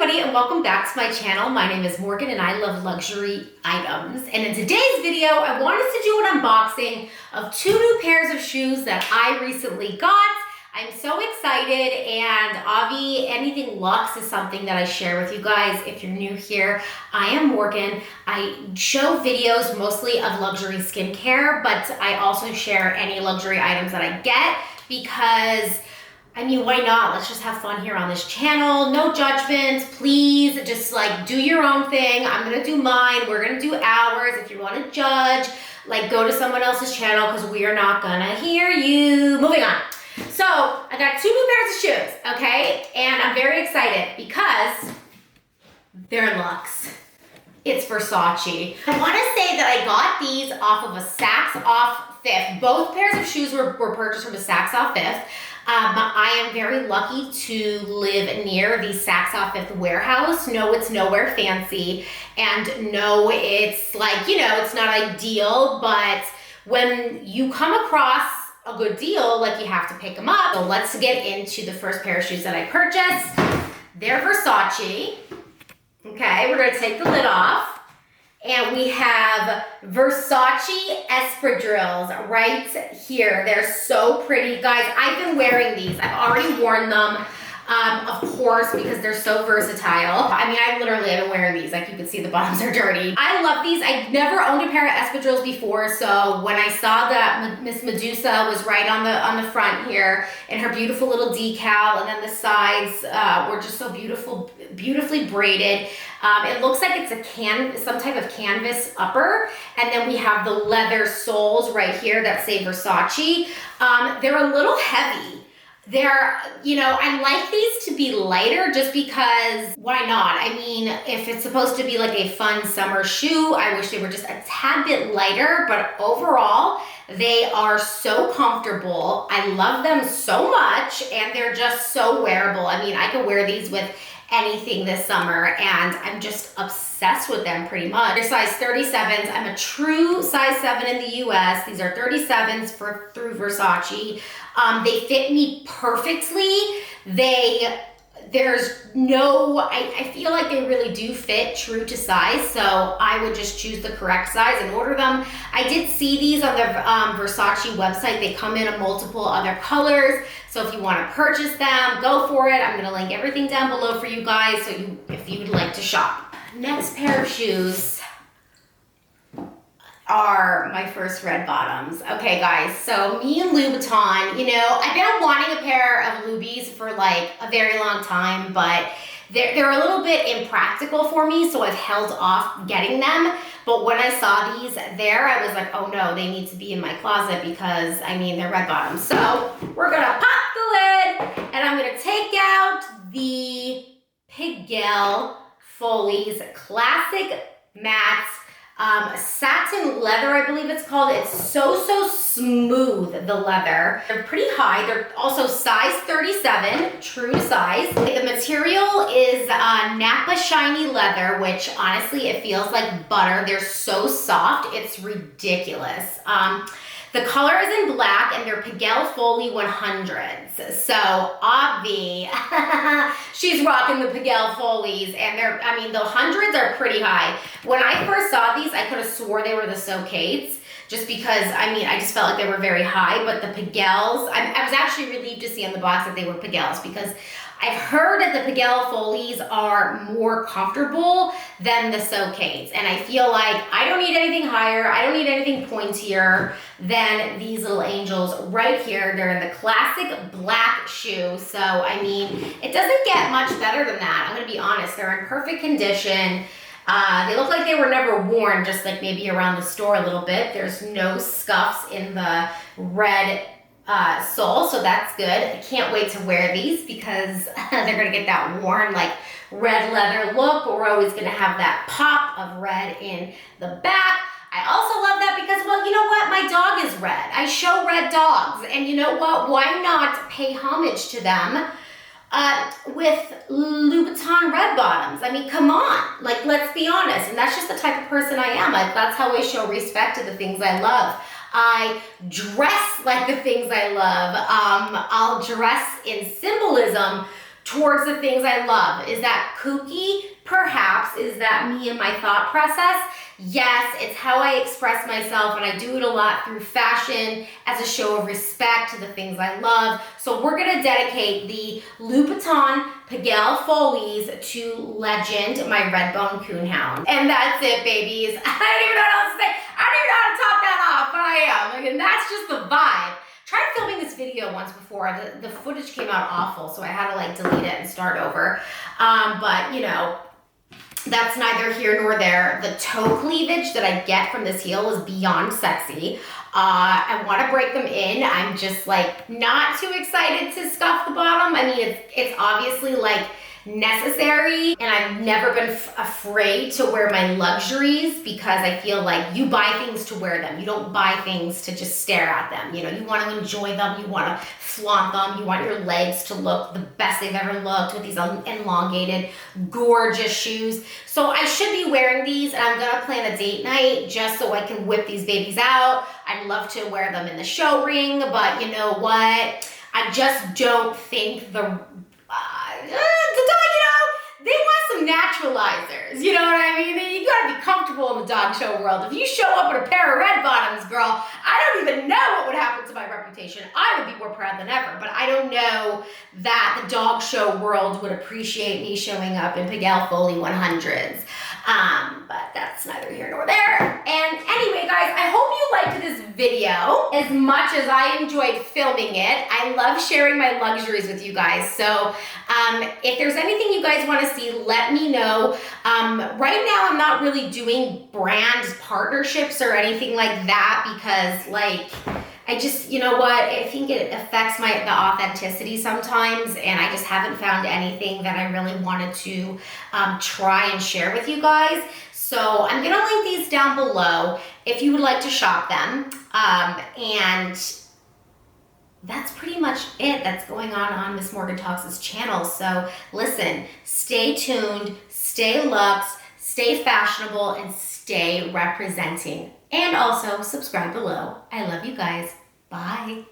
everybody and welcome back to my channel. My name is Morgan and I love luxury items. And in today's video, I wanted to do an unboxing of two new pairs of shoes that I recently got. I'm so excited, and Avi, anything luxe is something that I share with you guys. If you're new here, I am Morgan. I show videos mostly of luxury skincare, but I also share any luxury items that I get because I mean, why not? Let's just have fun here on this channel. No judgments, please. Just like do your own thing. I'm gonna do mine. We're gonna do ours. If you wanna judge, like go to someone else's channel because we are not gonna hear you. Moving on. So I got two new pairs of shoes, okay? And I'm very excited because they're luxe. It's Versace. I wanna say that I got these off of a saksofffifth. Both pairs of shoes were purchased from a saksofffifth. I am very lucky to live near the saksofffifth warehouse. No, it's nowhere fancy. And no, it's like, you know, it's not ideal, but when you come across a good deal, like you have to pick them up. So let's get into the first pair of shoes that I purchased. They're Versace. Okay, we're gonna take the lid off. And we have Versace Espadrilles right here. They're so pretty. Guys, I've been wearing these. I've already worn them, of course, because they're so versatile. I mean, I literally have been wearing these. Like you can see the bottoms are dirty. I love these. I've never owned a pair of Espadrilles before, so when I saw that Miss Medusa was right on the front here, and her beautiful little decal, and then the sides were just so beautifully braided. It looks like it's some type of canvas upper, and then we have the leather soles right here that say Versace. They're a little heavy. They're, you know, I like these to be lighter just because why not? I mean, if it's supposed to be like a fun summer shoe, I wish they were just a tad bit lighter, but overall, they are so comfortable. I love them so much, and they're just so wearable. I mean, I could wear these with anything this summer, and I'm just obsessed with them pretty much. They're size 37s. I'm a true size 7 in the US. These are 37s through Versace. They fit me perfectly. There's no, I feel like they really do fit true to size, so I would just choose the correct size and order them. I did see these on the Versace website. They come in multiple other colors, so if you want to purchase them, go for it. I'm going to link everything down below for you guys, so if you would like to shop. Next pair of shoes are my first red bottoms. Okay guys, so me and Louboutin, you know, I've been wanting a pair of Loubies for like a very long time, but they're a little bit impractical for me, so I've held off getting them. But when I saw these there, I was like, oh no, they need to be in my closet because, I mean, they're red bottoms. So we're gonna pop the lid, and I'm gonna take out the Pigalle Follies Classic Mattes satin leather, I believe it's called. It's so smooth, the leather. They're pretty high. They're also size 37, true size. The material is Napa shiny leather, which honestly, it feels like butter. They're so soft, it's ridiculous. The color is in black, and they're Pigalle Folly 100s. So, Avi, she's rocking the Pigalle Follies, and I mean, the 100s are pretty high. When I first saw these, I could have swore they were the xoxos, just because, I mean, I just felt like they were very high, but the Pigalles, I was actually relieved to see on the box that they were Pigalles, because I've heard that the Pigalle Follies are more comfortable than the xoxos, and I feel like I don't need anything higher, I don't need anything pointier than these little angels right here. They're in the classic black shoe, so I mean, it doesn't get much better than that. I'm gonna be honest, they're in perfect condition. They look like they were never worn, just like maybe around the store a little bit. There's no scuffs in the red sole, so that's good. I can't wait to wear these because they're gonna get that worn like red leather look, but we're always gonna have that pop of red in the back. I also love that because, well, you know what? My dog is red. I show red dogs, and you know what? Why not pay homage to them with Louboutin red bottoms? I mean, come on, like, let's be honest. And that's just the type of person I am. That's how I show respect to the things I love. I dress like the things I love. I'll dress in symbolism towards the things I love. Is that kooky? Perhaps. Is that me and my thought process? Yes, it's how I express myself, and I do it a lot through fashion as a show of respect to the things I love. So we're gonna dedicate the Louboutin Pigalle Follies to Legend, my red bone coonhound. And that's it, babies. I don't even know what else to say. I don't even know how to top that off, but I am. And that's just the vibe. Tried filming this video once before. The footage came out awful, so I had to like delete it and start over. But you know, that's neither here nor there. The toe cleavage that I get from this heel is beyond sexy. I want to break them in. I'm just like not too excited to scuff the bottom. I mean, it's obviously like necessary, and I've never been afraid to wear my luxuries because I feel like you buy things to wear them. You don't buy things to just stare at them. You know, you want to enjoy them, you want to flaunt them, you want your legs to look the best they've ever looked with these elongated, gorgeous shoes. So I should be wearing these, and I'm gonna plan a date night just so I can whip these babies out. I'd love to wear them in the show ring, but you know what? I just don't think they want some naturalizers, you know what I mean? You gotta be comfortable in the dog show world. If you show up with a pair of red bottoms, girl, I don't even know what would happen to my reputation. I would be more proud than ever, but I don't know that the dog show world would appreciate me showing up in Pigalle Foley 100s. But that's neither here nor there. And anyway, guys, I hope you liked this video as much as I enjoyed filming it. I love sharing my luxuries with you guys. So if there's anything you guys want to see, let me know. Right now, I'm not really doing brand partnerships or anything like that because like, I just, you know what, I think it affects the authenticity sometimes, and I just haven't found anything that I really wanted to try and share with you guys. So I'm gonna link these down below if you would like to shop them. And that's pretty much it that's going on Miss Morgan Talks' channel. So listen, stay tuned, stay luxe, stay fashionable, and stay representing. And also subscribe below. I love you guys. Bye.